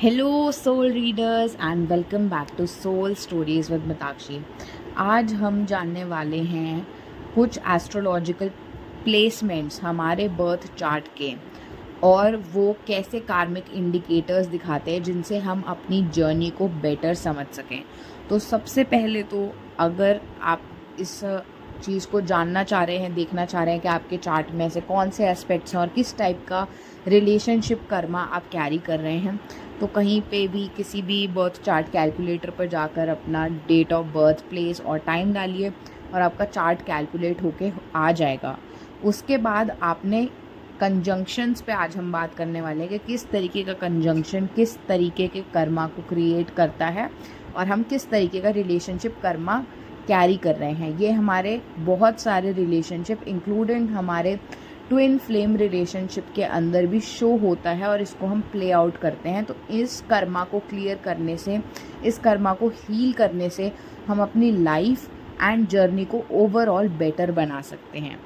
Hello soul readers and welcome back to soul stories with Mitakshi. आज हम जानने वाले हैं कुछ एस्ट्रोलॉजिकल प्लेसमेंट्स हमारे बर्थ चार्ट के, और वो कैसे कार्मिक इंडिकेटर्स दिखाते हैं जिनसे हम अपनी जर्नी को बेटर समझ सकें। तो सबसे पहले तो अगर आप इस चीज़ को जानना चाह रहे हैं, देखना चाह रहे हैं कि आपके चार्ट में ऐसे कौन से एस्पेक्ट्स हैं और किस टाइप का रिलेशनशिप कर्मा आप कैरी कर रहे हैं, तो कहीं पे भी किसी भी बर्थ चार्ट कैलकुलेटर पर जाकर अपना डेट ऑफ बर्थ, प्लेस और टाइम डालिए और आपका चार्ट कैलकुलेट होके आ जाएगा। उसके बाद आपने कंजंक्शंस पे आज हम बात करने वाले हैं कि किस तरीके का कंजंक्शन किस तरीके के कर्मा को क्रिएट करता है और हम किस तरीके का रिलेशनशिप कर्मा कैरी कर रहे हैं। ये हमारे बहुत सारे रिलेशनशिप इंक्लूडिंग हमारे ट्विन फ्लेम रिलेशनशिप के अंदर भी शो होता है और इसको हम प्ले आउट करते हैं। तो इस कर्मा को क्लियर करने से, इस कर्मा को हील करने से हम अपनी लाइफ एंड जर्नी को ओवरऑल बेटर बना सकते हैं।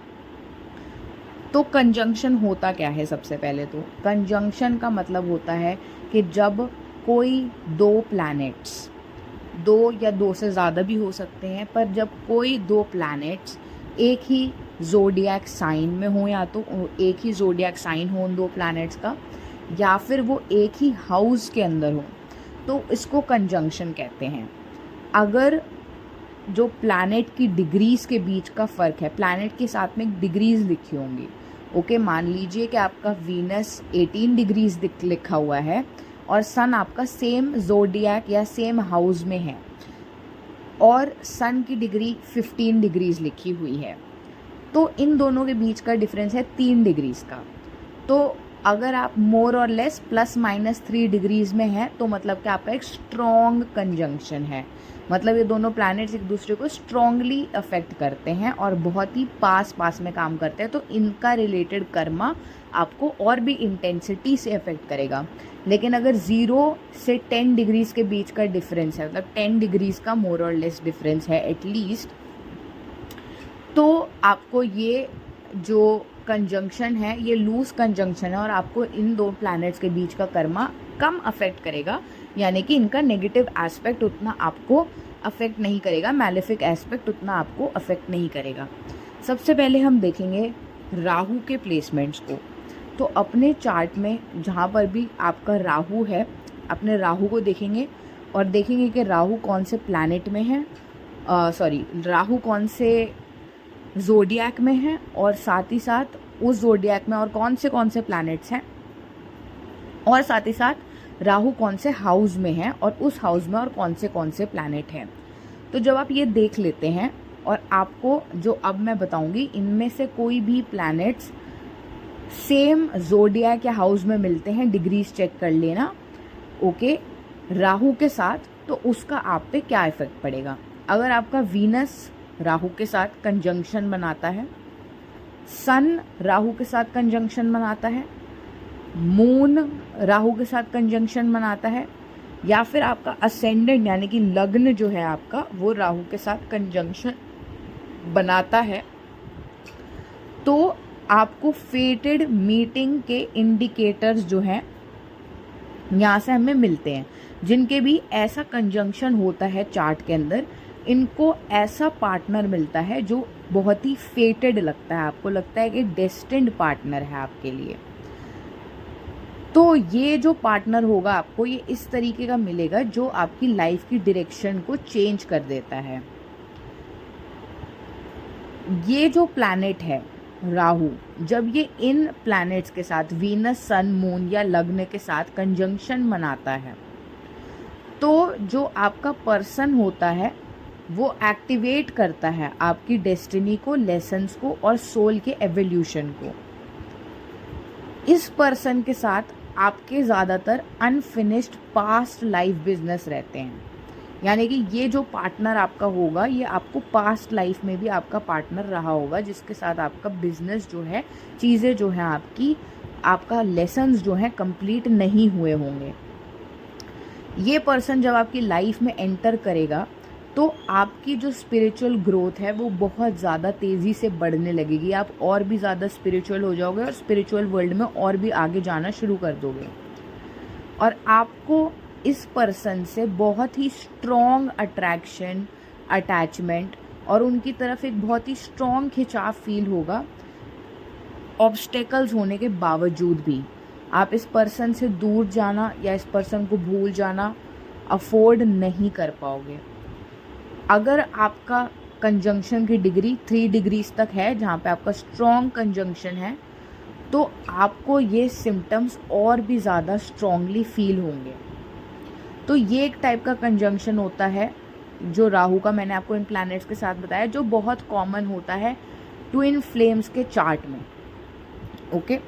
तो कंजंक्शन होता क्या है? सबसे पहले तो कंजंक्शन का मतलब होता है कि जब कोई दो प्लैनेट्स, दो या दो से ज़्यादा भी हो सकते हैं, पर जब कोई दो प्लैनेट्स एक ही ज़ोडिएक साइन में हो, या तो एक ही ज़ोडिएक साइन हो उन दो प्लैनेट्स का, या फिर वो एक ही हाउस के अंदर हो, तो इसको कंजंक्शन कहते हैं। अगर जो प्लैनेट की डिग्रीज़ के बीच का फ़र्क है, प्लैनेट के साथ में डिग्रीज़ लिखी होंगी। ओके, मान लीजिए कि आपका वीनस 18 डिग्रीज़ लिखा हुआ है और सन आपका सेम ज़ोडिएक या सेम हाउस में है और सन की डिग्री 15 डिग्रीज़ लिखी हुई है, तो इन दोनों के बीच का डिफरेंस है 3 डिग्रीज़ का। तो अगर आप मोर और लेस ±3 डिग्रीज़ में हैं, तो मतलब कि आपका एक स्ट्रॉन्ग कंजंक्शन है। मतलब ये दोनों प्लैनेट्स एक दूसरे को स्ट्रॉन्गली अफेक्ट करते हैं और बहुत ही पास में काम करते हैं, तो इनका रिलेटेड कर्मा आपको और भी इंटेंसिटी से अफेक्ट करेगा। लेकिन अगर 0 से 10 डिग्रीज़ के बीच का डिफरेंस है, मतलब 10 डिग्रीज़ का मोर और लेस डिफरेंस है एटलीस्ट, तो आपको ये जो कंजंक्शन है ये लूज कंजंक्शन है और आपको इन दो प्लैनेट्स के बीच का कर्मा कम अफेक्ट करेगा, यानी कि इनका नेगेटिव एस्पेक्ट उतना आपको अफेक्ट नहीं करेगा, मैलेफिक एस्पेक्ट उतना आपको अफेक्ट नहीं करेगा। सबसे पहले हम देखेंगे राहु के प्लेसमेंट्स को। तो अपने चार्ट में जहाँ पर भी आपका राहु है, अपने राहु को देखेंगे और देखेंगे कि राहु कौन से प्लैनेट में है, राहु कौन से ज़ोडिएक में है, और साथ ही साथ उस ज़ोडिएक में और कौन से प्लैनेट्स हैं, और साथ ही साथ राहु कौन से हाउस में है और उस हाउस में और कौन से प्लैनेट हैं। तो जब आप ये देख लेते हैं और आपको जो अब मैं बताऊंगी इनमें से कोई भी प्लैनेट्स सेम ज़ोडिएक या हाउस में मिलते हैं, डिग्रीज चेक कर लेना ओके, राहु के साथ, तो उसका आप पे क्या इफेक्ट पड़ेगा। अगर आपका वीनस राहु के साथ कंजंक्शन बनाता है, सन राहु के साथ कंजंक्शन बनाता है, मून राहु के साथ कंजंक्शन बनाता है, या फिर आपका असेंडेंट यानी कि लग्न जो है आपका वो राहु के साथ कंजंक्शन बनाता है, तो आपको फेटेड मीटिंग के इंडिकेटर्स जो हैं यहाँ से हमें मिलते हैं। जिनके भी ऐसा कंजंक्शन होता है चार्ट के अंदर, इनको ऐसा पार्टनर मिलता है जो बहुत ही फेटेड लगता है, आपको लगता है कि डेस्टिन्ड पार्टनर है आपके लिए। तो ये जो पार्टनर होगा आपको ये इस तरीके का मिलेगा जो आपकी लाइफ की डायरेक्शन को चेंज कर देता है। ये जो प्लैनेट है राहु, जब ये इन प्लैनेट्स के साथ वीनस, सन, मून या लग्न के साथ कंजंक्शन बनाता है, तो जो आपका पर्सन होता है वो एक्टिवेट करता है आपकी डेस्टिनी को, लेसन्स को और सोल के एवोल्यूशन को। इस पर्सन के साथ आपके ज़्यादातर अनफिनिश्ड पास्ट लाइफ बिजनेस रहते हैं, यानी कि ये जो पार्टनर आपका होगा ये आपको पास्ट लाइफ में भी आपका पार्टनर रहा होगा, जिसके साथ आपका बिजनेस जो है, चीज़ें जो हैं आपकी, आपका लेसन्स जो हैं कंप्लीट नहीं हुए होंगे। ये पर्सन जब आपकी लाइफ में एंटर करेगा तो आपकी जो स्पिरिचुअल ग्रोथ है वो बहुत ज़्यादा तेज़ी से बढ़ने लगेगी, आप और भी ज़्यादा स्पिरिचुअल हो जाओगे और स्पिरिचुअल वर्ल्ड में और भी आगे जाना शुरू कर दोगे। और आपको इस पर्सन से बहुत ही स्ट्रॉन्ग अट्रैक्शन, अटैचमेंट और उनकी तरफ एक बहुत ही स्ट्रॉन्ग खिंचाव फील होगा। ऑब्स्टेकल्स होने के बावजूद भी आप इस पर्सन से दूर जाना या इस पर्सन को भूल जाना अफोर्ड नहीं कर पाओगे। अगर आपका कंजंक्शन की डिग्री 3 डिग्रीज तक है, जहाँ पे आपका स्ट्रॉन्ग कंजंक्शन है, तो आपको ये सिम्टम्स और भी ज़्यादा स्ट्रॉन्गली फील होंगे। तो ये एक टाइप का कंजंक्शन होता है जो राहु का मैंने आपको इन प्लैनेट्स के साथ बताया, जो बहुत कॉमन होता है ट्विन फ्लेम्स के चार्ट में। ओके,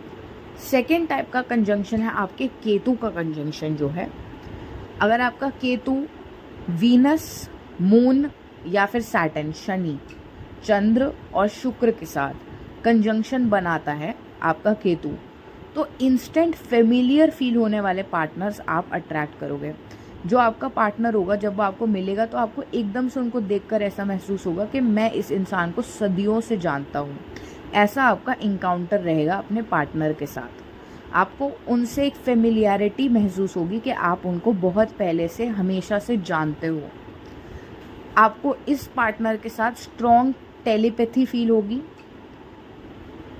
सेकेंड टाइप का कंजंक्शन है आपके केतु का कंजंक्शन जो है। अगर आपका केतु वीनस, मून या फिर सैटर्न, शनि, चंद्र और शुक्र के साथ कंजंक्शन बनाता है आपका केतु, तो इंस्टेंट फेमिलियर फील होने वाले पार्टनर्स आप अट्रैक्ट करोगे। जो आपका पार्टनर होगा, जब वो आपको मिलेगा तो आपको एकदम से उनको देखकर ऐसा महसूस होगा कि मैं इस इंसान को सदियों से जानता हूँ। ऐसा आपका इनकाउंटर रहेगा अपने पार्टनर के साथ। आपको उनसे एक फेमिलियरिटी महसूस होगी कि आप उनको बहुत पहले से, हमेशा से जानते हो। आपको इस पार्टनर के साथ स्ट्रॉन्ग टेलीपैथी फील होगी।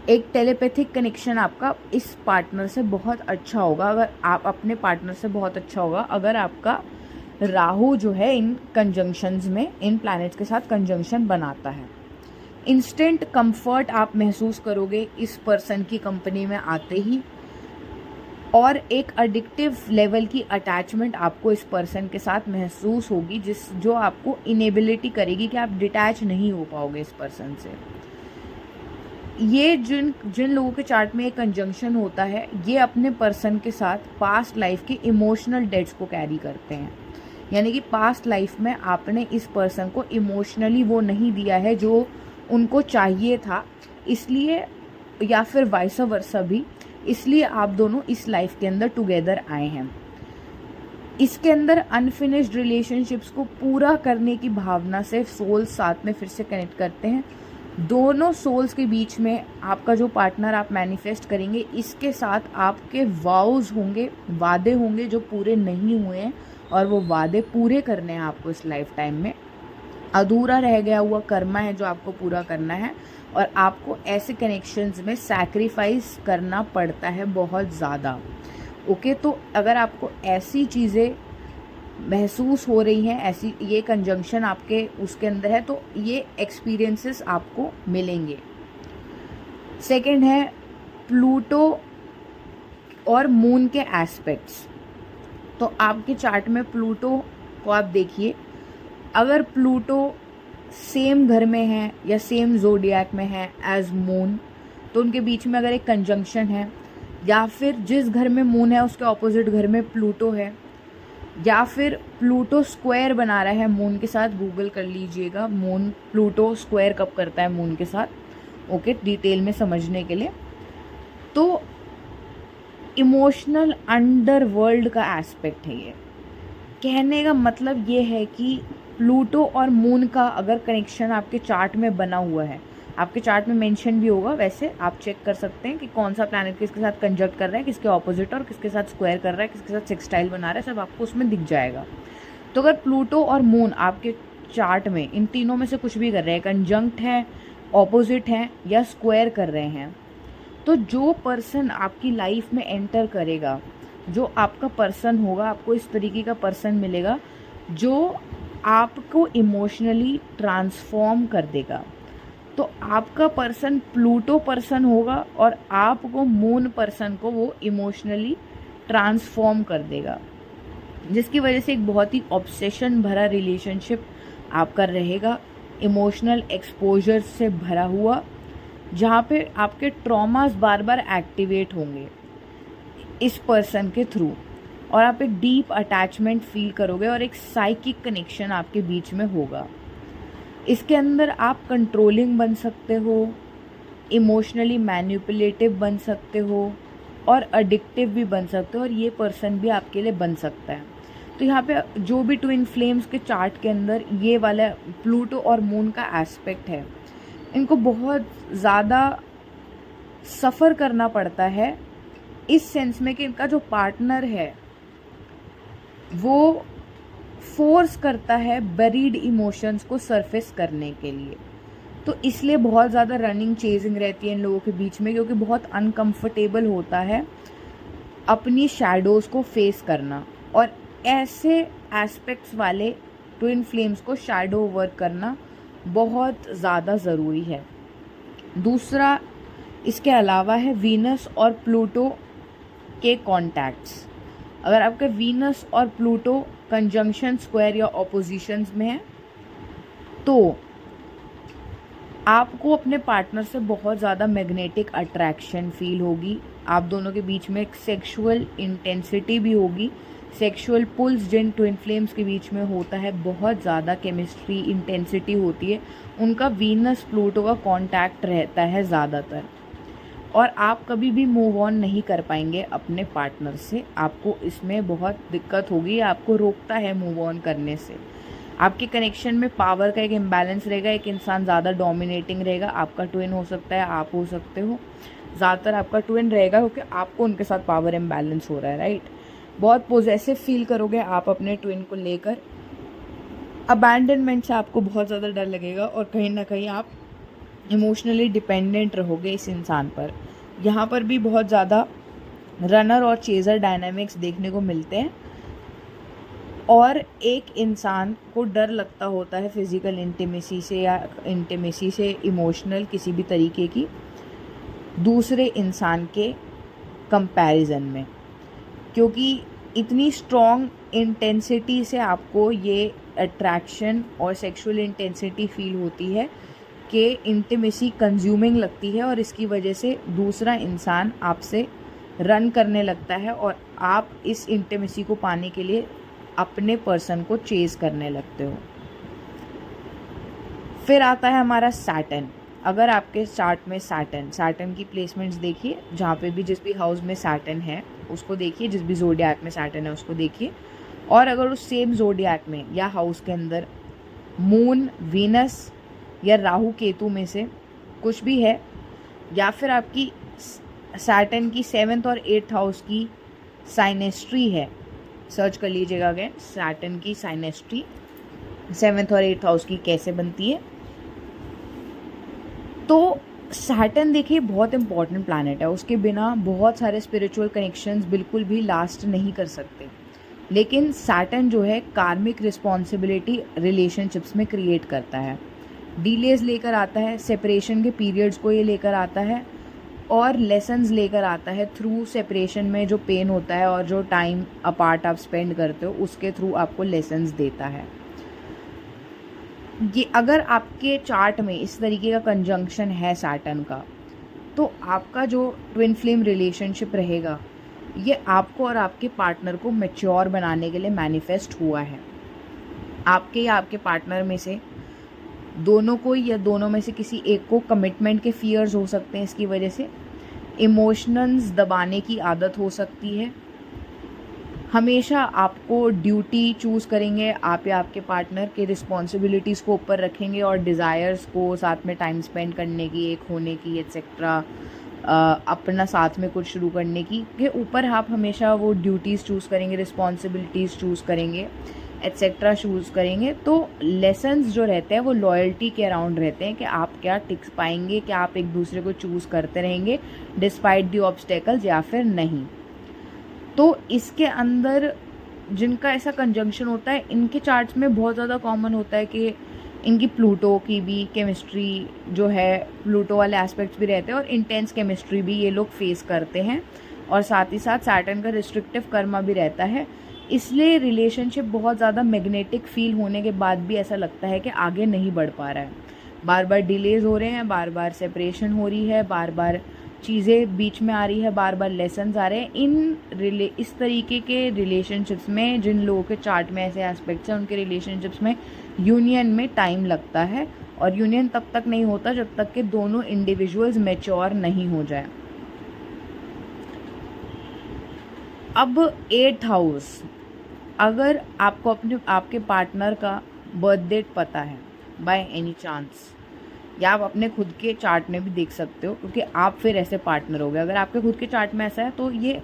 एक टेलीपैथिक कनेक्शन आपका इस पार्टनर से बहुत अच्छा होगा। अगर आप अपने पार्टनर से बहुत अच्छा होगा अगर आपका राहु जो है इन कंजंक्शंस में, इन प्लैनेट्स के साथ कंजंक्शन बनाता है। इंस्टेंट कंफर्ट आप महसूस करोगे इस पर्सन की कंपनी में आते ही, और एक एडिक्टिव लेवल की अटैचमेंट आपको इस पर्सन के साथ महसूस होगी, जो आपको इनेबिलिटी करेगी कि आप डिटैच नहीं हो पाओगे इस पर्सन से। ये जिन लोगों के चार्ट में एक कंजंक्शन होता है, ये अपने पर्सन के साथ पास्ट लाइफ के इमोशनल डेट्स को कैरी करते हैं। यानी कि पास्ट लाइफ में आपने इस पर्सन को इमोशनली वो नहीं दिया है जो उनको चाहिए था, इसलिए, या फिर वाइस वर्सा भी, इसलिए आप दोनों इस लाइफ के अंदर टुगेदर आए हैं। इसके अंदर अनफिनिश्ड रिलेशनशिप्स को पूरा करने की भावना से सोल्स साथ में फिर से कनेक्ट करते हैं। दोनों सोल्स के बीच में आपका जो पार्टनर आप मैनिफेस्ट करेंगे, इसके साथ आपके वाउज होंगे, वादे होंगे जो पूरे नहीं हुए हैं, और वो वादे पूरे करने हैं आपको इस लाइफ टाइम में। अधूरा रह गया हुआ कर्मा है जो आपको पूरा करना है, और आपको ऐसे कनेक्शंस में सैक्रिफाइस करना पड़ता है बहुत ज़्यादा। ओके, तो अगर आपको ऐसी चीज़ें महसूस हो रही हैं, ऐसी ये कंजंक्शन आपके उसके अंदर है, तो ये एक्सपीरियंसेस आपको मिलेंगे। सेकंड है प्लूटो और मून के एस्पेक्ट्स। तो आपके चार्ट में प्लूटो को आप देखिए, अगर प्लूटो सेम घर में है या सेम ज़ोडिएक में है एज मून, तो उनके बीच में अगर एक कंजंक्शन है, या फिर जिस घर में मून है उसके ऑपोजिट घर में प्लूटो है, या फिर प्लूटो स्क्वायर बना रहा है मून के साथ, गूगल कर लीजिएगा मून प्लूटो स्क्वायर कब करता है मून के साथ, ओके, डिटेल में समझने के लिए। तो इमोशनल अंडरवर्ल्ड का एस्पेक्ट है ये। कहने का मतलब ये है कि प्लूटो और मून का अगर कनेक्शन आपके चार्ट में बना हुआ है, आपके चार्ट में मेंशन भी होगा, वैसे आप चेक कर सकते हैं कि कौन सा प्लैनेट किसके साथ कंजक्ट कर रहा है, किसके ऑपोजिट, और किसके साथ स्क्वायर कर रहा है, किसके साथ सेक्सटाइल बना रहा है, सब आपको उसमें दिख जाएगा। तो अगर प्लूटो और मून आपके चार्ट में इन तीनों में से कुछ भी कर रहे हैं, कंजंक्ट है, ऑपोजिट हैं या स्क्वायर कर रहे हैं, तो जो पर्सन आपकी लाइफ में एंटर करेगा, जो आपका पर्सन होगा, आपको इस तरीके का पर्सन मिलेगा जो आपको इमोशनली ट्रांसफॉर्म कर देगा। तो आपका पर्सन प्लूटो पर्सन होगा और आपको मून पर्सन को वो इमोशनली ट्रांसफॉर्म कर देगा, जिसकी वजह से एक बहुत ही ऑब्सेशन भरा रिलेशनशिप आपका रहेगा, इमोशनल एक्सपोजर से भरा हुआ, जहाँ पे आपके ट्रॉमास बार बार एक्टिवेट होंगे इस पर्सन के थ्रू, और आप एक डीप अटैचमेंट फील करोगे और एक साइकिक कनेक्शन आपके बीच में होगा। इसके अंदर आप कंट्रोलिंग बन सकते हो, इमोशनली मैनिपुलेटिव बन सकते हो, और एडिक्टिव भी बन सकते हो, और ये पर्सन भी आपके लिए बन सकता है। तो यहाँ पे जो भी ट्विन फ्लेम्स के चार्ट के अंदर ये वाला प्लूटो और मून का एस्पेक्ट है, इनको बहुत ज़्यादा सफ़र करना पड़ता है, इस सेंस में कि इनका जो पार्टनर है वो फोर्स करता है बरीड इमोशंस को सरफेस करने के लिए। तो इसलिए बहुत ज़्यादा रनिंग चेजिंग रहती है इन लोगों के बीच में, क्योंकि बहुत अनकंफर्टेबल होता है अपनी शैडोज़ को फेस करना। और ऐसे एस्पेक्ट्स वाले ट्विन फ्लेम्स को शैडो वर्क करना बहुत ज़्यादा ज़रूरी है। दूसरा इसके अलावा है वीनस और प्लूटो के कॉन्टैक्ट्स। अगर आपका वीनस और प्लूटो कंजंक्शन, स्क्वायर या ऑपोजिशंस में है तो आपको अपने पार्टनर से बहुत ज़्यादा मैग्नेटिक अट्रैक्शन फील होगी। आप दोनों के बीच में एक सेक्सुअल इंटेंसिटी भी होगी। सेक्सुअल पुल्स जिन ट्विन फ्लेम्स के बीच में होता है, बहुत ज़्यादा केमिस्ट्री इंटेंसिटी होती है, उनका वीनस प्लूटो का कांटेक्ट रहता है ज़्यादातर। और आप कभी भी मूव ऑन नहीं कर पाएंगे अपने पार्टनर से, आपको इसमें बहुत दिक्कत होगी, आपको रोकता है मूव ऑन करने से। आपके कनेक्शन में पावर का एक इम्बैलेंस रहेगा, एक इंसान ज़्यादा डोमिनेटिंग रहेगा। आपका ट्विन हो सकता है, आप हो सकते हो, ज़्यादातर आपका ट्विन रहेगा, क्योंकि आपको उनके साथ पावर इम्बैलेंस हो रहा है, राइट। बहुत पोजेसिव फील करोगे आप अपने ट्विन को लेकर। अबैंडनमेंट से आपको बहुत ज़्यादा डर लगेगा और कहीं ना कहीं आप इमोशनली डिपेंडेंट रहोगे इस इंसान पर। यहाँ पर भी बहुत ज़्यादा रनर और चेज़र डायनामिक्स देखने को मिलते हैं। और एक इंसान को डर लगता होता है फिज़िकल इंटीमेसी से या इंटीमेसी से इमोशनल किसी भी तरीके की दूसरे इंसान के कंपैरिजन में, क्योंकि इतनी स्ट्रॉन्ग इंटेंसिटी से आपको ये अट्रैक्शन और सेक्सुअल इंटेंसिटी फील होती है कि इंटीमेसी कंज्यूमिंग लगती है, और इसकी वजह से दूसरा इंसान आपसे रन करने लगता है और आप इस इंटीमेसी को पाने के लिए अपने पर्सन को चेज करने लगते हो। फिर आता है हमारा सैटर्न। अगर आपके चार्ट में सैटर्न की प्लेसमेंट्स देखिए, जहाँ पे भी जिस भी हाउस में सैटर्न है उसको देखिए, जिस भी ज़ोडिएक में सैटर्न है उसको देखिए। और अगर उस सेम ज़ोडिएक में या हाउस के अंदर मून, वीनस या राहु केतु में से कुछ भी है, या फिर आपकी सैटर्न की 7th और 8th हाउस की साइनेस्ट्री है, सर्च कर लीजिएगा अगेन सैटर्न की साइनेस्ट्री 7th और 8th हाउस की कैसे बनती है। तो सैटर्न देखिए बहुत इंपॉर्टेंट प्लैनेट है, उसके बिना बहुत सारे स्पिरिचुअल कनेक्शंस बिल्कुल भी लास्ट नहीं कर सकते। लेकिन सैटर्न जो है कार्मिक रिस्पॉन्सिबिलिटी रिलेशनशिप्स में क्रिएट करता है, डिलेज लेकर आता है, सेपरेशन के पीरियड्स को ये लेकर आता है और लेसन्स लेकर आता है। थ्रू सेपरेशन में जो पेन होता है और जो टाइम अपार्ट आप स्पेंड करते हो उसके थ्रू आपको लेसन्स देता है। ये अगर आपके चार्ट में इस तरीके का कंजंक्शन है सैटर्न का, तो आपका जो ट्विन फ्लेम रिलेशनशिप रहेगा ये आपको और आपके पार्टनर को मैच्योर बनाने के लिए मैनिफेस्ट हुआ है। आपके या आपके पार्टनर में से दोनों को या दोनों में से किसी एक को कमिटमेंट के फियर्स हो सकते हैं, इसकी वजह से इमोशंस दबाने की आदत हो सकती है। हमेशा आपको ड्यूटी चूज़ करेंगे आप या आपके पार्टनर के, रिस्पॉन्सिबिलिटीज़ को ऊपर रखेंगे और डिज़ायर्स को, साथ में टाइम स्पेंड करने की, एक होने की एट्सेट्रा, अपना साथ में कुछ शुरू करने की के ऊपर आप हमेशा वो ड्यूटीज़ चूज़ करेंगे, रिस्पॉन्सिबिलिटीज़ चूज़ करेंगे, एट्सेट्रा चूज़ करेंगे। तो लेसन्स जो रहते हैं वो लॉयल्टी के अराउंड रहते हैं कि आप क्या टिक पाएंगे, क्या आप एक दूसरे को चूज़ करते रहेंगे डिस्पाइट दी ऑब्स्टेकल्स या फिर नहीं। तो इसके अंदर जिनका ऐसा कंजंक्शन होता है इनके चार्ट्स में बहुत ज़्यादा कॉमन होता है कि इनकी प्लूटो की भी केमिस्ट्री जो है, प्लूटो वाले एस्पेक्ट्स भी रहते हैं और इंटेंस केमिस्ट्री भी ये लोग फेस करते हैं, और साथ ही साथ सैटर्न का रिस्ट्रिक्टिव कर्मा भी रहता है। इसलिए रिलेशनशिप बहुत ज़्यादा मैग्नेटिक फील होने के बाद भी ऐसा लगता है कि आगे नहीं बढ़ पा रहा है, बार बार डिलेज हो रहे हैं, बार बार सेपरेशन हो रही है, बार बार चीज़ें बीच में आ रही है, बार बार लेसन्स आ रहे हैं। इस तरीके के रिलेशनशिप्स में जिन लोगों के चार्ट में ऐसे एस्पेक्ट्स हैं उनके रिलेशनशिप्स में यूनियन में टाइम लगता है, और यूनियन तब तक नहीं होता जब तक कि दोनों इंडिविजुअल्स मैच्योर नहीं हो जाए। अब 8th हाउस, अगर आपको आपके पार्टनर का बर्थ डेट पता है बाय एनी चांस, या आप अपने खुद के चार्ट में भी देख सकते हो, क्योंकि आप फिर ऐसे पार्टनर हो गए। अगर आपके खुद के चार्ट में ऐसा है तो ये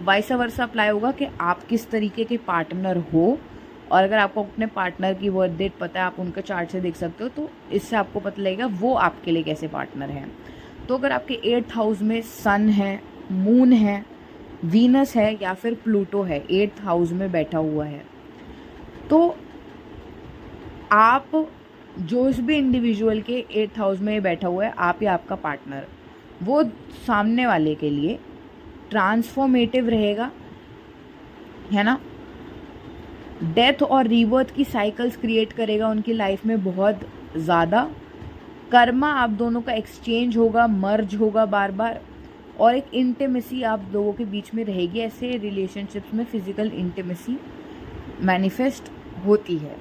वाइस वर्सा अप्लाई होगा कि आप किस तरीके के पार्टनर हो। और अगर आपको अपने पार्टनर की बर्थ डेट पता है, आप उनका चार्ट से देख सकते हो, तो इससे आपको पता लगेगा वो आपके लिए कैसे पार्टनर हैं। तो अगर आपके 8th हाउस में सन है, मून है, वीनस है या फिर प्लूटो है, 8th हाउस में बैठा हुआ है, तो आप जो इस भी इंडिविजुअल के 8th हाउस में बैठा हुआ है, आप या आपका पार्टनर, वो सामने वाले के लिए ट्रांसफॉर्मेटिव रहेगा, है ना। डेथ और रीबर्थ की साइकिल्स क्रिएट करेगा उनकी लाइफ में बहुत ज़्यादा। कर्मा आप दोनों का एक्सचेंज होगा, मर्ज होगा बार बार, और एक इंटीमेसी आप लोगों के बीच में रहेगी। ऐसे रिलेशनशिप्स में फिजिकल इंटीमेसी मैनिफेस्ट होती है।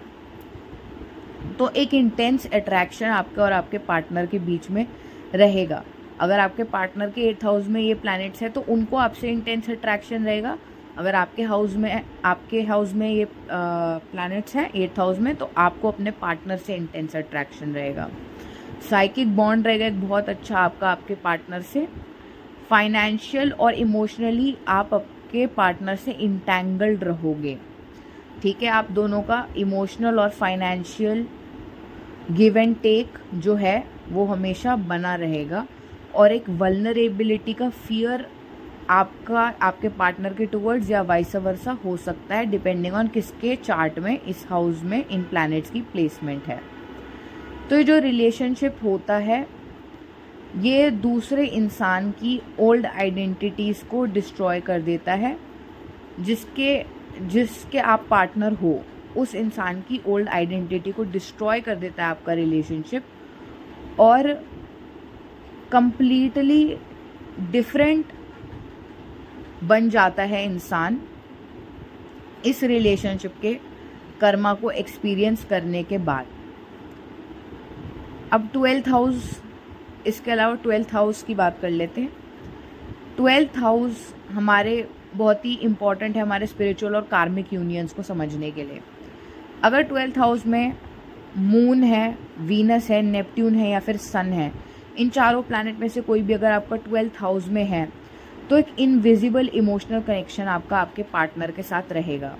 तो एक इंटेंस अट्रैक्शन आपके और आपके पार्टनर के बीच में रहेगा। अगर आपके पार्टनर के 8th हाउस में ये प्लैनेट्स है तो उनको आपसे इंटेंस अट्रैक्शन रहेगा। अगर आपके हाउस में ये प्लैनेट्स हैं 8th हाउस में, तो आपको अपने पार्टनर से इंटेंस अट्रैक्शन रहेगा। साइकिक बॉन्ड रहेगा एक बहुत अच्छा आपका आपके पार्टनर से। फाइनेंशियल और इमोशनली आप आपके पार्टनर से इंटैंगल्ड रहोगे, ठीक है। आप दोनों का इमोशनल और फाइनेंशियल गिव एंड टेक जो है वो हमेशा बना रहेगा। और एक वल्नरेबिलिटी का फियर आपका आपके पार्टनर के टुवर्ड्स या वाइस वर्सा हो सकता है, डिपेंडिंग ऑन किसके चार्ट में इस हाउस में इन प्लैनेट्स की प्लेसमेंट है। तो ये जो रिलेशनशिप होता है ये दूसरे इंसान की ओल्ड आइडेंटिटीज़ को डिस्ट्रॉय कर देता है। जिसके आप पार्टनर हो उस इंसान की ओल्ड आइडेंटिटी को डिस्ट्रॉय कर देता है आपका रिलेशनशिप, और कंप्लीटली डिफरेंट बन जाता है इंसान इस रिलेशनशिप के कर्मा को एक्सपीरियंस करने के बाद। अब 12th हाउस, इसके अलावा 12th हाउस की बात कर लेते हैं। 12th हाउस हमारे बहुत ही इम्पॉर्टेंट है हमारे स्पिरिचुअल और कार्मिक यूनियंस को समझने के लिए। अगर 12th हाउस में मून है, वीनस है, नेपट्यून है या फिर सन है, इन चारों प्लैनेट में से कोई भी अगर आपका 12th हाउस में है, तो एक इनविजिबल इमोशनल कनेक्शन आपका आपके पार्टनर के साथ रहेगा।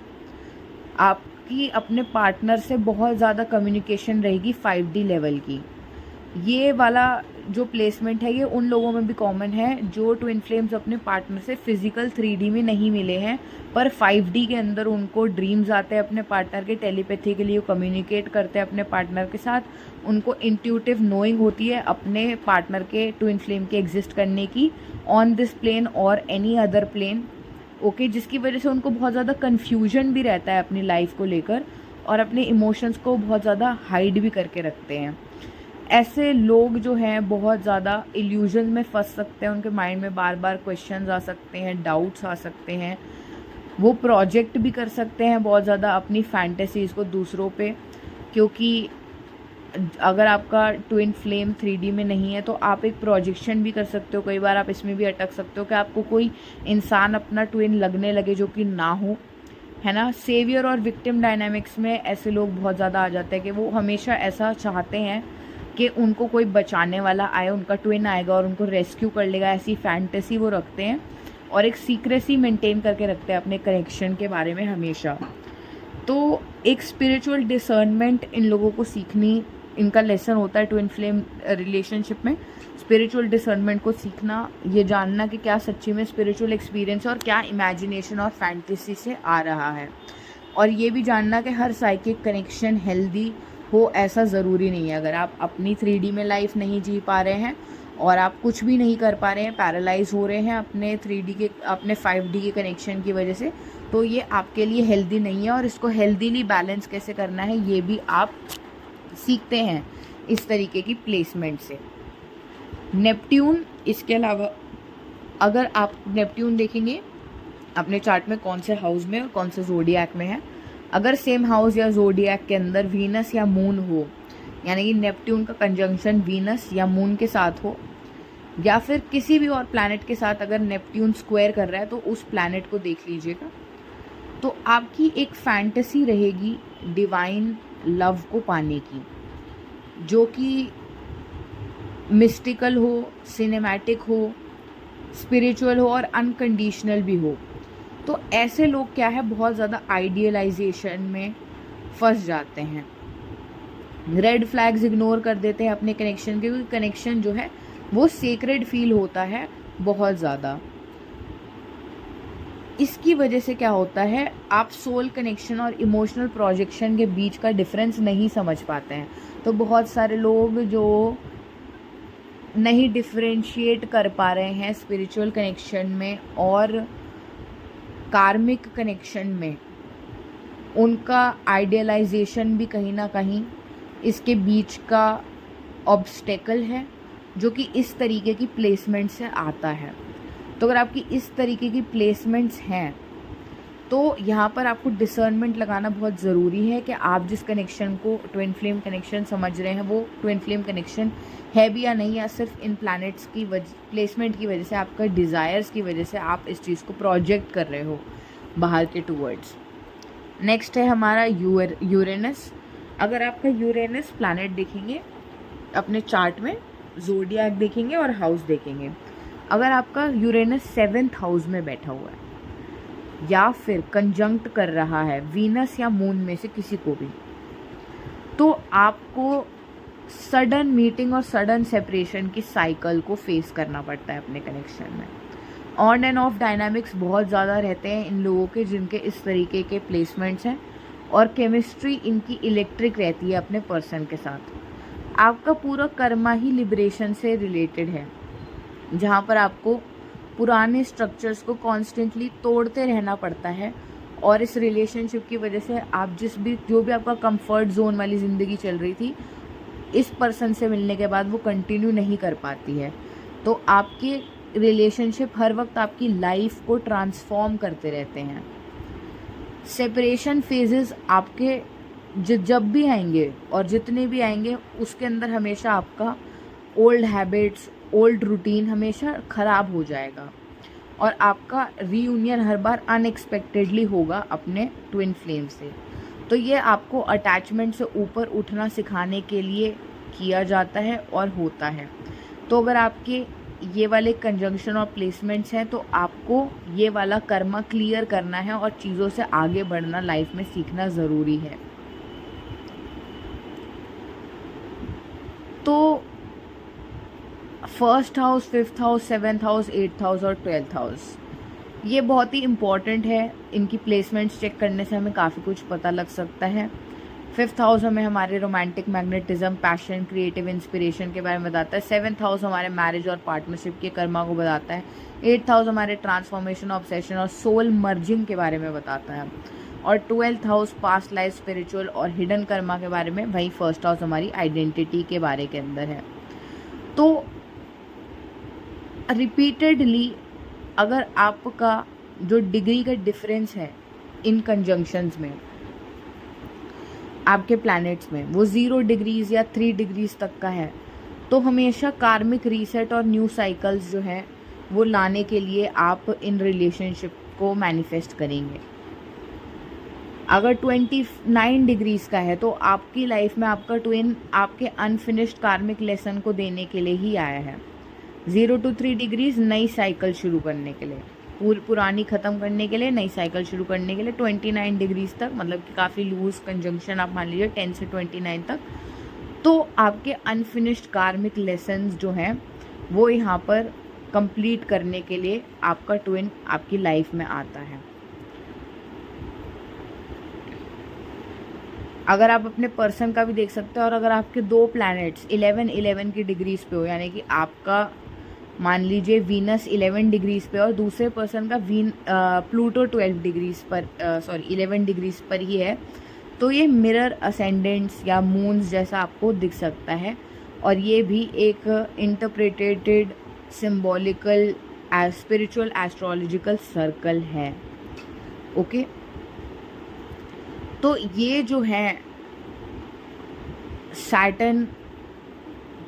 आपकी अपने पार्टनर से बहुत ज़्यादा कम्युनिकेशन रहेगी 5D लेवल की। ये वाला जो प्लेसमेंट है ये उन लोगों में भी कॉमन है जो ट्विन फ्लेम्स अपने पार्टनर से फिजिकल 3D में नहीं मिले हैं, पर 5D के अंदर उनको ड्रीम्स आते हैं अपने पार्टनर के, टेलीपैथी के लिए कम्युनिकेट करते हैं अपने पार्टनर के साथ। उनको इंट्यूटिव नोइंग होती है अपने पार्टनर के ट्विन फ्लेम के एग्जिस्ट करने की ऑन दिस प्लेन और एनी अदर प्लेन, ओके, जिसकी वजह से उनको बहुत ज़्यादा कन्फ्यूजन भी रहता है अपनी लाइफ को लेकर, और अपने इमोशंस को बहुत ज़्यादा हाइड भी करके रखते हैं। ऐसे लोग जो हैं बहुत ज़्यादा इल्यूजन में फंस सकते हैं, उनके माइंड में बार बार क्वेश्चंस आ सकते हैं, डाउट्स आ सकते हैं। वो प्रोजेक्ट भी कर सकते हैं बहुत ज़्यादा अपनी फैंटेसीज़ को दूसरों पे, क्योंकि अगर आपका ट्विन फ्लेम 3D में नहीं है तो आप एक प्रोजेक्शन भी कर सकते हो। कई बार आप इसमें भी अटक सकते हो कि आपको कोई इंसान अपना ट्विन लगने लगे जो कि ना हो, है ना। सेवियर और विक्टिम डायनामिक्स में ऐसे लोग बहुत ज़्यादा आ जाते हैं कि वो हमेशा ऐसा चाहते हैं कि उनको कोई बचाने वाला आए, उनका ट्विन आएगा और उनको रेस्क्यू कर लेगा, ऐसी फैंटेसी वो रखते हैं और एक सीक्रेसी मेंटेन करके रखते हैं अपने कनेक्शन के बारे में हमेशा। तो एक स्पिरिचुअल डिसर्नमेंट इन लोगों को सीखनी, इनका लेसन होता है ट्विन फ्लेम रिलेशनशिप में। स्पिरिचुअल डिसर्नमेंट को सीखना, ये जानना कि क्या सच्ची में स्पिरिचुअल एक्सपीरियंस है और क्या इमेजिनेशन और फैंटेसी से आ रहा है, और ये भी जानना कि हर साइकिक कनेक्शन हेल्दी हो ऐसा ज़रूरी नहीं है। अगर आप अपनी 3D में लाइफ नहीं जी पा रहे हैं और आप कुछ भी नहीं कर पा रहे हैं, पैरालाइज हो रहे हैं अपने 3D के अपने 5D के कनेक्शन की वजह से, तो ये आपके लिए हेल्दी नहीं है। और इसको हेल्दीली बैलेंस कैसे करना है ये भी आप सीखते हैं इस तरीके की प्लेसमेंट से। नेपट्यून, इसके अलावा अगर आप नेपट्यून देखेंगे अपने चार्ट में कौन से हाउस में और कौन से ज़ोडिएक में है, अगर सेम हाउस या ज़ोडिएक के अंदर वीनस या मून हो, यानी कि नेपट्यून का कंजंक्शन वीनस या मून के साथ हो, या फिर किसी भी और प्लैनेट के साथ अगर नेपट्यून स्क्वायर कर रहा है, तो उस प्लैनेट को देख लीजिएगा। तो आपकी एक फैंटेसी रहेगी डिवाइन लव को पाने की, जो कि मिस्टिकल हो, सिनेमैटिक हो, स्पिरिचुअल हो और अनकंडीशनल भी हो। तो ऐसे लोग क्या है, बहुत ज़्यादा आइडियलाइजेशन में फंस जाते हैं, रेड फ्लैग्स इग्नोर कर देते हैं अपने कनेक्शन के, क्योंकि कनेक्शन जो है वो सेक्रेड फील होता है बहुत ज़्यादा। इसकी वजह से क्या होता है, आप सोल कनेक्शन और इमोशनल प्रोजेक्शन के बीच का डिफरेंस नहीं समझ पाते हैं। तो बहुत सारे लोग जो नहीं डिफरेंशिएट कर पा रहे हैं स्पिरिचुअल कनेक्शन में और कार्मिक कनेक्शन में, उनका आइडियलाइजेशन भी कहीं ना कहीं इसके बीच का ऑब्स्टेकल है, जो कि इस तरीके की प्लेसमेंट से आता है। तो अगर आपकी इस तरीके की प्लेसमेंट्स हैं तो यहाँ पर आपको डिसर्नमेंट लगाना बहुत ज़रूरी है कि आप जिस कनेक्शन को ट्विन फ्लेम कनेक्शन समझ रहे हैं वो ट्विन फ्लेम कनेक्शन है भी या नहीं, या सिर्फ इन प्लैनेट्स की प्लेसमेंट की वजह से, आपका डिज़ायर्स की वजह से आप इस चीज़ को प्रोजेक्ट कर रहे हो बाहर के टूवर्ड्स। नेक्स्ट है हमारा यूरेनस। अगर आपका यूरेनस प्लैनेट देखेंगे अपने चार्ट में, ज़ोडिएक देखेंगे और हाउस देखेंगे, अगर आपका यूरेनस 7th हाउस में बैठा हुआ है या फिर कंजंक्ट कर रहा है वीनस या मून में से किसी को भी, तो आपको सडन मीटिंग और सडन सेपरेशन की साइकिल को फेस करना पड़ता है अपने कनेक्शन में। ऑन एंड ऑफ डायनामिक्स बहुत ज़्यादा रहते हैं इन लोगों के जिनके इस तरीके के प्लेसमेंट्स हैं, और केमिस्ट्री इनकी इलेक्ट्रिक रहती है अपने पर्सन के साथ। आपका पूरा कर्मा ही लिबरेशन से रिलेटेड है, जहाँ पर आपको पुराने स्ट्रक्चर्स को कॉन्स्टेंटली तोड़ते रहना पड़ता है, और इस रिलेशनशिप की वजह से आप जो भी आपका कंफर्ट जोन वाली ज़िंदगी चल रही थी, इस पर्सन से मिलने के बाद वो कंटिन्यू नहीं कर पाती है। तो आपके रिलेशनशिप हर वक्त आपकी लाइफ को ट्रांसफॉर्म करते रहते हैं। सेपरेशन फेजेस आपके जब भी आएंगे और जितने भी आएंगे, उसके अंदर हमेशा आपका ओल्ड हैबिट्स, ओल्ड रूटीन हमेशा ख़राब हो जाएगा, और आपका रीयूनियन हर बार अनएक्सपेक्टेडली होगा अपने ट्विन फ्लेम से। तो ये आपको अटैचमेंट से ऊपर उठना सिखाने के लिए किया जाता है और होता है। तो अगर आपके ये वाले कंजंक्शन और प्लेसमेंट्स हैं तो आपको ये वाला कर्मा क्लियर करना है और चीज़ों से आगे बढ़ना लाइफ में सीखना ज़रूरी है। तो 1st house, 5th house, 7th house, 8th house और 12th हाउस, ये बहुत ही इम्पॉर्टेंट है। इनकी प्लेसमेंट्स चेक करने से हमें काफ़ी कुछ पता लग सकता है। 5th हाउस हमें हमारे romantic magnetism, passion, creative inspiration के बारे में बताता है। 7th हाउस हमारे मैरिज और पार्टनरशिप के कर्मा को बताता है। 8th हाउस हमारे ट्रांसफॉर्मेशन, ऑब्सेशन और सोल मर्जिंग के बारे में बताता है। और 12th house past life, spiritual और हिडन कर्मा के बारे में। वहीं 1st हाउस हमारी आइडेंटिटी के बारे के अंदर है। तो रिपीटेडली अगर आपका जो डिग्री का डिफरेंस है इन कंजंक्शंस में आपके प्लैनेट्स में, वो 0 डिग्रीज या 3 डिग्रीज तक का है, तो हमेशा कार्मिक रीसेट और न्यू साइकिल्स जो है वो लाने के लिए आप इन रिलेशनशिप को मैनिफेस्ट करेंगे। अगर 29 डिग्रीज का है तो आपकी लाइफ में आपका ट्विन आपके अनफिनिश्ड कार्मिक लेसन को देने के लिए ही आया है। 0 to 3 डिग्रीज नई साइकिल शुरू करने के लिए, पुरानी ख़त्म करने के लिए, नई साइकिल शुरू करने के लिए। 29 डिग्रीज तक मतलब कि काफ़ी लूज कंजंक्शन आप मान लीजिए 10 से 29 तक, तो आपके अनफिनिश्ड कार्मिक लेसन्स जो हैं वो यहाँ पर कंप्लीट करने के लिए आपका ट्विन आपकी लाइफ में आता है। अगर आप अपने पर्सन का भी देख सकते हैं, और अगर आपके 2 प्लैनेट्स 11 की डिग्रीज पे हो, यानी कि आपका मान लीजिए वीनस 11 डिग्रीज पे और दूसरे पर्सन का प्लूटो 12 डिग्रीज पर 11 डिग्रीज पर ही है, तो ये मिरर असेंडेंट्स या मून्स जैसा आपको दिख सकता है। और ये भी एक interpreted symbolical spiritual astrological circle है। ओके, तो ये जो है सैटर्न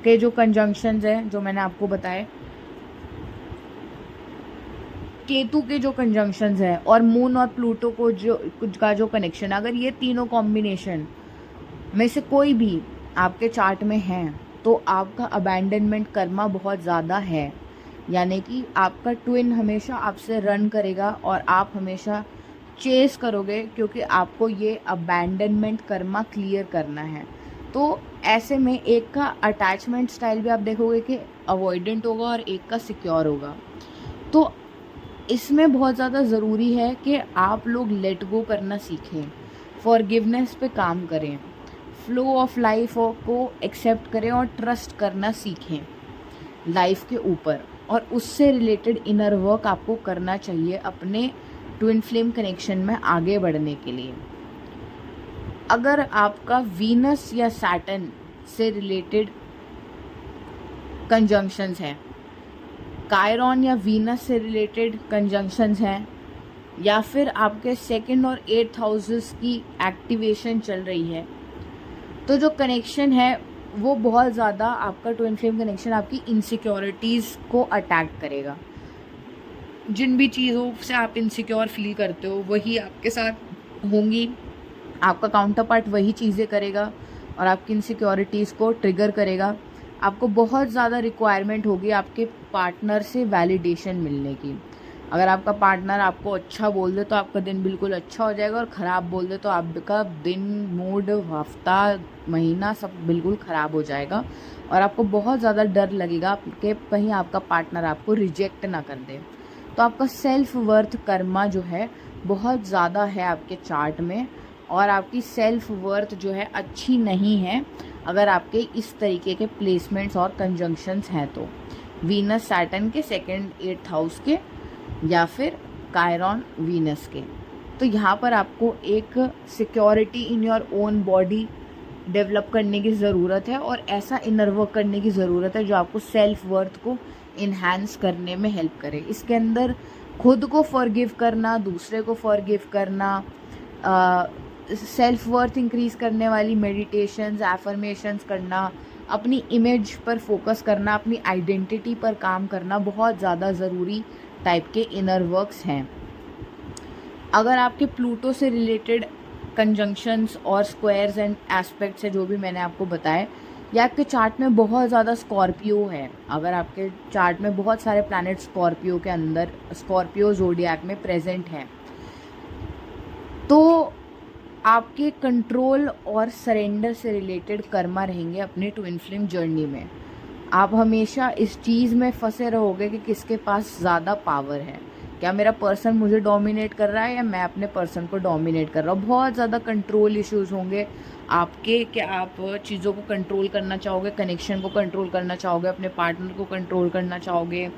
के जो कंजंक्शंस हैं जो मैंने आपको बताए, केतु के जो कंजंक्शंस हैं, और मून और प्लूटो को जो कनेक्शन, अगर ये तीनों कॉम्बिनेशन में से कोई भी आपके चार्ट में है तो आपका अबैंडनमेंट कर्मा बहुत ज़्यादा है। यानी कि आपका ट्विन हमेशा आपसे रन करेगा और आप हमेशा चेस करोगे, क्योंकि आपको ये अबैंडनमेंट कर्मा क्लियर करना है। तो ऐसे में एक का अटैचमेंट स्टाइल भी आप देखोगे कि अवॉइडेंट होगा और एक का सिक्योर होगा। तो इसमें बहुत ज़्यादा ज़रूरी है कि आप लोग लेट गो करना सीखें, फॉरगिवनेस पे काम करें, फ्लो ऑफ लाइफ को एक्सेप्ट करें और ट्रस्ट करना सीखें लाइफ के ऊपर। और उससे रिलेटेड इनर वर्क आपको करना चाहिए अपने ट्विन फ्लेम कनेक्शन में आगे बढ़ने के लिए। अगर आपका वीनस या सैटर्न से रिलेटेड कंजंक्शंस हैं, कायरॉन या वीनस से रिलेटेड कंजंक्शंस हैं, या फिर आपके 2nd और 8th हाउसेस की एक्टिवेशन चल रही है, तो जो कनेक्शन है वो बहुत ज़्यादा आपका ट्विन फ्लेम कनेक्शन आपकी इनसिक्योरिटीज़ को अटैक करेगा। जिन भी चीज़ों से आप इनसिक्योर फील करते हो वही आपके साथ होंगी, आपका काउंटर पार्ट वही चीज़ें करेगा और आपकी इनसिक्योरिटीज़ को ट्रिगर करेगा। आपको बहुत ज़्यादा रिक्वायरमेंट होगी आपके पार्टनर से वैलिडेशन मिलने की। अगर आपका पार्टनर आपको अच्छा बोल दे तो आपका दिन बिल्कुल अच्छा हो जाएगा, और ख़राब बोल दे तो आपका दिन, मूड, हफ्ता, महीना सब बिल्कुल ख़राब हो जाएगा। और आपको बहुत ज़्यादा डर लगेगा कि कहीं आपका पार्टनर आपको रिजेक्ट ना कर दे। तो आपका सेल्फ वर्थ कर्मा जो है बहुत ज़्यादा है आपके चार्ट में, और आपकी सेल्फ वर्थ जो है अच्छी नहीं है अगर आपके इस तरीके के प्लेसमेंट्स और कंजंक्शंस हैं। तो वीनस सैटर्न के 2nd 8th हाउस के, या फिर कायरॉन वीनस के, तो यहाँ पर आपको एक security in your own body develop करने की ज़रूरत है, और ऐसा इनर वर्क करने की ज़रूरत है जो आपको सेल्फ वर्थ को इन्हांस करने में हेल्प करे। इसके अंदर खुद को फॉरगिव करना, दूसरे को फॉरगिव करना, सेल्फ वर्थ इंक्रीज़ करने वाली मेडिटेशंस, एफर्मेशंस करना, अपनी इमेज पर फोकस करना, अपनी आइडेंटिटी पर काम करना बहुत ज़्यादा ज़रूरी टाइप के इनर वर्क्स हैं। अगर आपके प्लूटो से रिलेटेड कंजंक्शंस और स्क्वायर्स एंड एस्पेक्ट्स है जो भी मैंने आपको बताए, या आपके चार्ट में बहुत ज़्यादा स्कॉर्पियो है, अगर आपके चार्ट में बहुत सारे प्लैनेट स्कॉर्पियो के अंदर, स्कॉर्पियो ज़ोडिएक में प्रेजेंट हैं, तो आपके कंट्रोल और सरेंडर से रिलेटेड कर्मा रहेंगे अपने ट्विन फ्लेम जर्नी में। आप हमेशा इस चीज़ में फंसे रहोगे कि किसके पास ज़्यादा पावर है, क्या मेरा पर्सन मुझे डोमिनेट कर रहा है या मैं अपने पर्सन को डोमिनेट कर रहा हूँ। बहुत ज़्यादा कंट्रोल इश्यूज होंगे आपके, कि आप चीज़ों को कंट्रोल करना चाहोगे, कनेक्शन को कंट्रोल करना चाहोगे, अपने पार्टनर को कंट्रोल करना चाहोगे,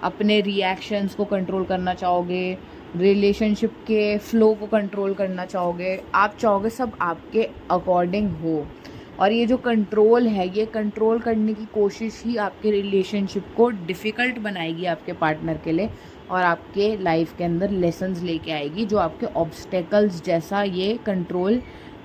अपने रिएक्शंस को कंट्रोल करना चाहोगे, रिलेशनशिप के फ्लो को कंट्रोल करना चाहोगे। आप चाहोगे सब आपके अकॉर्डिंग हो, और ये जो कंट्रोल है, ये कंट्रोल करने की कोशिश ही आपके रिलेशनशिप को डिफ़िकल्ट बनाएगी आपके पार्टनर के लिए, और आपके लाइफ के अंदर लेसन्स लेके आएगी जो आपके ऑब्स्टेकल्स जैसा ये कंट्रोल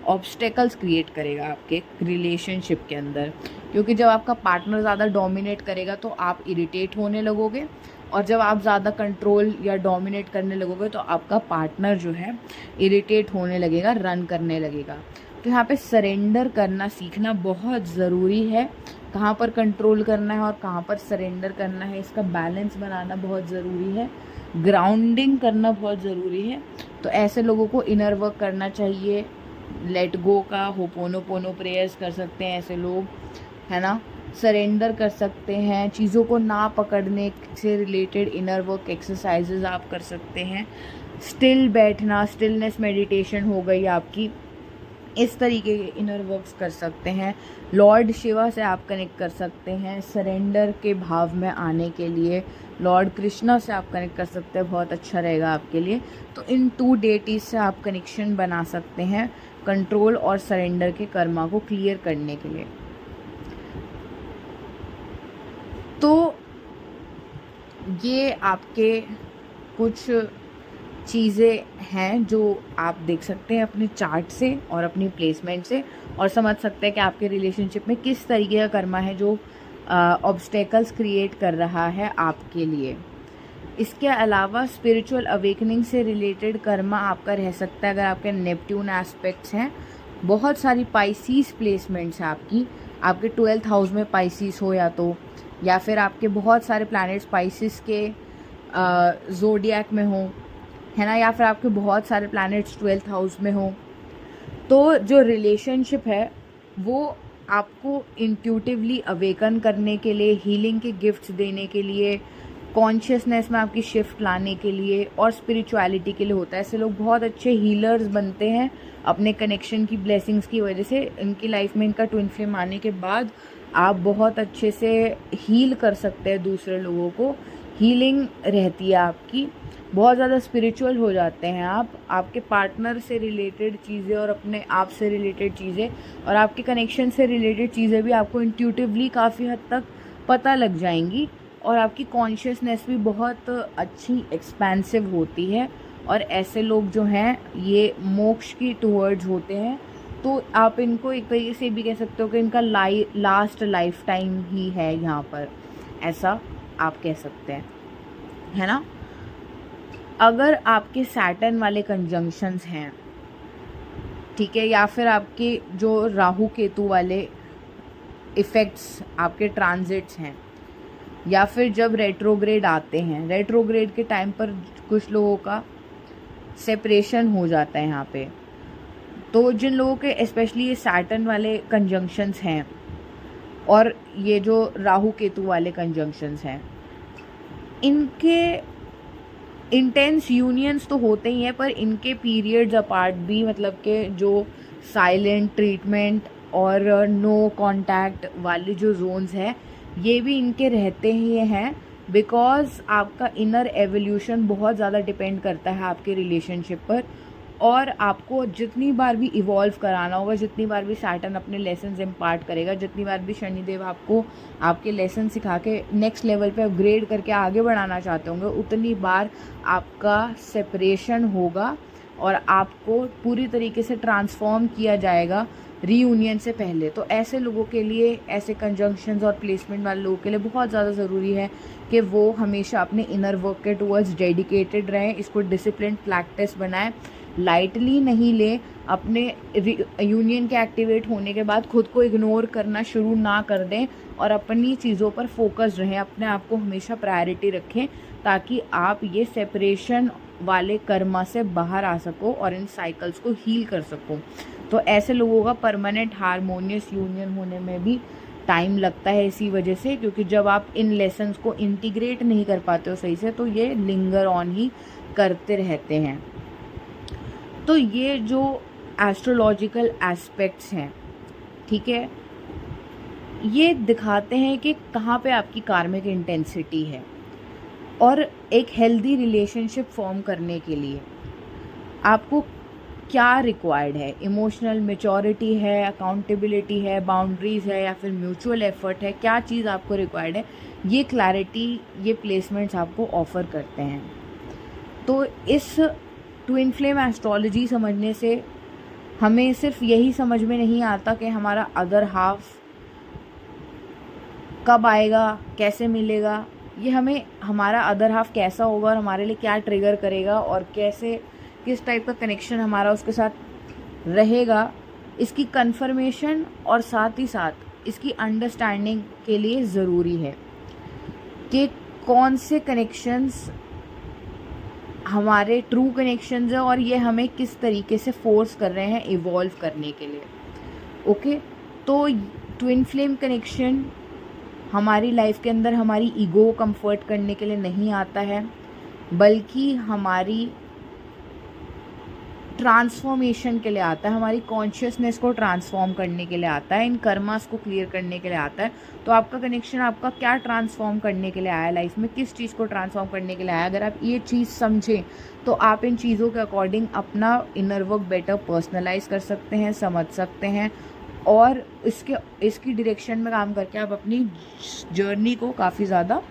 ऑब्स्टेकल्स क्रिएट करेगा आपके रिलेशनशिप के अंदर। क्योंकि जब आपका पार्टनर ज़्यादा डोमिनेट करेगा तो आप इरिटेट होने लगोगे, और जब आप ज़्यादा कंट्रोल या डोमिनेट करने लगोगे तो आपका पार्टनर जो है इरिटेट होने लगेगा, रन करने लगेगा। तो यहाँ पे सरेंडर करना सीखना बहुत ज़रूरी है, कहाँ पर कंट्रोल करना है और कहाँ पर सरेंडर करना है, इसका बैलेंस बनाना बहुत ज़रूरी है, ग्राउंडिंग करना बहुत ज़रूरी है। तो ऐसे लोगों को इनर वर्क करना चाहिए, लेट गो का होपोनोपोनो प्रेयर्स कर सकते हैं ऐसे लोग, है ना, सरेंडर कर सकते हैं, चीज़ों को ना पकड़ने से रिलेटेड इनर वर्क एक्सरसाइजेज आप कर सकते हैं, स्टिल बैठना, स्टिलनेस मेडिटेशन हो गई आपकी, इस तरीके के इनर वर्क्स कर सकते हैं। लॉर्ड शिवा से आप कनेक्ट कर सकते हैं सरेंडर के भाव में आने के लिए, लॉर्ड कृष्णा से आप कनेक्ट कर सकते हैं, बहुत अच्छा रहेगा आपके लिए। तो इन 2 डेटीज़ से आप कनेक्शन बना सकते हैं कंट्रोल और सरेंडर के कर्मा को क्लियर करने के लिए। तो ये आपके कुछ चीज़ें हैं जो आप देख सकते हैं अपने चार्ट से और अपनी प्लेसमेंट से, और समझ सकते हैं कि आपके रिलेशनशिप में किस तरीके का कर्मा है जो ऑब्स्टेकल्स क्रिएट कर रहा है आपके लिए। इसके अलावा स्पिरिचुअल अवेकनिंग से रिलेटेड कर्मा आपका रह सकता है अगर आपके नेपट्यून एस्पेक्ट्स हैं। बहुत सारी पाइसीस प्लेसमेंट्स हैं आपकी, आपके 12th हाउस में पाइसीस हो, या तो या फिर आपके बहुत सारे प्लैनेट स्पाइसिस के ज़ोडिएक में हो, है ना, या फिर आपके बहुत सारे प्लैनेट्स 12th हाउस में हो, तो जो रिलेशनशिप है वो आपको इंट्यूटिवली अवेकन करने के लिए, हीलिंग के गिफ्ट्स देने के लिए, कॉन्शियसनेस में आपकी शिफ्ट लाने के लिए और स्पिरिचुअलिटी के लिए होता है। ऐसे लोग बहुत अच्छे हीलर्स बनते हैं अपने कनेक्शन की ब्लेसिंग्स की वजह से। इनकी लाइफ में इनका ट्विन फ्लेम आने के बाद आप बहुत अच्छे से हील कर सकते हैं दूसरे लोगों को, हीलिंग रहती है आपकी, बहुत ज़्यादा स्पिरिचुअल हो जाते हैं आप, आपके पार्टनर से रिलेटेड चीज़ें और अपने आप से रिलेटेड चीज़ें और आपके कनेक्शन से रिलेटेड चीज़ें भी आपको इंट्यूटिवली काफ़ी हद तक पता लग जाएंगी और आपकी कॉन्शियसनेस भी बहुत अच्छी एक्सपेंसिव होती है। और ऐसे लोग जो हैं ये मोक्ष की टूवर्ड्स होते हैं, तो आप इनको एक तरीके से भी कह सकते हो कि इनका लास्ट लाइफ टाइम ही है यहाँ पर, ऐसा आप कह सकते हैं, है ना। अगर आपके सैटर्न वाले कंजंक्शंस हैं, ठीक है, या फिर आपके जो राहु केतु वाले इफ़ेक्ट्स, आपके ट्रांजिट्स हैं, या फिर जब रेट्रोग्रेड आते हैं, रेट्रोग्रेड के टाइम पर कुछ लोगों का सेपरेशन हो जाता है यहाँ पे, तो जिन लोगों के स्पेशली ये सैटर्न वाले कंजंक्शंस हैं और ये जो राहु केतु वाले कंजंक्शंस हैं, इनके इंटेंस यूनियंस तो होते ही हैं, पर इनके पीरियड्स अपार्ट भी, मतलब कि जो साइलेंट ट्रीटमेंट और नो कांटेक्ट वाले जो जोन्स हैं ये भी इनके रहते ही हैं, बिकॉज आपका इनर एवोल्यूशन बहुत ज़्यादा डिपेंड करता है आपके रिलेशनशिप पर। और आपको जितनी बार भी इवॉल्व कराना होगा, जितनी बार भी सैटर्न अपने लेसन्स इम्पार्ट करेगा, जितनी बार भी शनिदेव आपको आपके लेसन सिखा के नेक्स्ट लेवल पे अपग्रेड करके आगे बढ़ाना चाहते होंगे, उतनी बार आपका सेपरेशन होगा और आपको पूरी तरीके से ट्रांसफॉर्म किया जाएगा रीयूनियन से पहले। तो ऐसे लोगों के लिए, ऐसे कंजंक्शंस और प्लेसमेंट वाले लोगों के लिए बहुत ज़्यादा ज़रूरी है कि वो हमेशा अपने इनर वर्क के टुवर्ड्स डेडिकेटेड रहें, इसको डिसिप्लिन प्रैक्टिस बनाएं, लाइटली नहीं ले, अपने यूनियन के एक्टिवेट होने के बाद खुद को इग्नोर करना शुरू ना कर दें और अपनी चीज़ों पर फोकस रहें, अपने आप को हमेशा प्रायोरिटी रखें, ताकि आप ये सेपरेशन वाले कर्मा से बाहर आ सको और इन साइकिल्स को हील कर सको। तो ऐसे लोगों का परमानेंट हारमोनियस यूनियन होने में भी टाइम लगता है इसी वजह से, क्योंकि जब आप इन लेसन्स को इंटीग्रेट नहीं कर पाते हो सही से, तो ये लिंगर ऑन ही करते रहते हैं। तो ये जो एस्ट्रोलॉजिकल एस्पेक्ट्स हैं, ठीक है, ये दिखाते हैं कि कहाँ पे आपकी कार्मिक इंटेंसिटी है। और एक हेल्दी रिलेशनशिप फॉर्म करने के लिए आपको क्या रिक्वायर्ड है, इमोशनल मैच्योरिटी है, अकाउंटेबिलिटी है, बाउंड्रीज़ है, या फिर म्यूचुअल एफर्ट है, क्या चीज़ आपको रिक्वायर्ड है, ये क्लैरिटी ये प्लेसमेंट्स आपको ऑफ़र करते हैं। तो इस ट्विन फ्लेम एस्ट्रोलॉजी समझने से हमें सिर्फ यही समझ में नहीं आता कि हमारा अदर हाफ कब आएगा, कैसे मिलेगा, ये हमें हमारा अदर हाफ कैसा होगा और हमारे लिए क्या ट्रिगर करेगा और कैसे, किस टाइप का कनेक्शन हमारा उसके साथ रहेगा, इसकी कंफर्मेशन और साथ ही साथ इसकी अंडरस्टैंडिंग के लिए ज़रूरी है कि कौन से कनेक्शंस हमारे ट्रू कनेक्शंस हैं और ये हमें किस तरीके से फोर्स कर रहे हैं इवॉल्व करने के लिए। ओके, तो ट्विन फ्लेम कनेक्शन हमारी लाइफ के अंदर हमारी ईगो को कंफर्ट करने के लिए नहीं आता है, बल्कि हमारी ट्रांसफॉर्मेशन के लिए आता है, हमारी कॉन्शियसनेस को ट्रांसफॉर्म करने के लिए आता है, इन कर्मास को क्लियर करने के लिए आता है। तो आपका कनेक्शन आपका क्या ट्रांसफॉर्म करने के लिए आया लाइफ में, किस चीज़ को ट्रांसफॉर्म करने के लिए आया, अगर आप ये चीज़ समझें तो आप इन चीज़ों के अकॉर्डिंग अपना इनर वर्क बेटर पर्सनलाइज कर सकते हैं, समझ सकते हैं और इसकी डायरेक्शन में काम करके आप अपनी जर्नी को काफ़ी ज़्यादा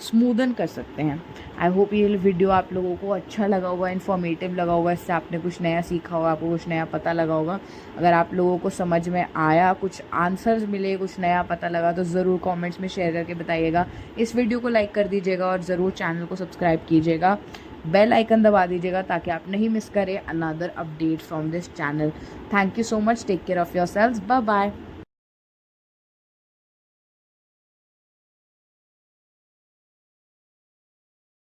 स्मूदन कर सकते हैं। आई होप ये वीडियो आप लोगों को अच्छा लगा होगा, इन्फॉर्मेटिव लगा होगा, इससे आपने कुछ नया सीखा होगा, आपको कुछ नया पता लगा होगा। अगर आप लोगों को समझ में आया, कुछ आंसर्स मिले, कुछ नया पता लगा, तो ज़रूर कमेंट्स में शेयर करके बताइएगा। इस वीडियो को लाइक कर दीजिएगा और ज़रूर चैनल को सब्सक्राइब कीजिएगा, बेल आइकन दबा दीजिएगा ताकि आप नहीं मिस करें another update from this channel. Thank you so much, take care of yourselves, bye bye.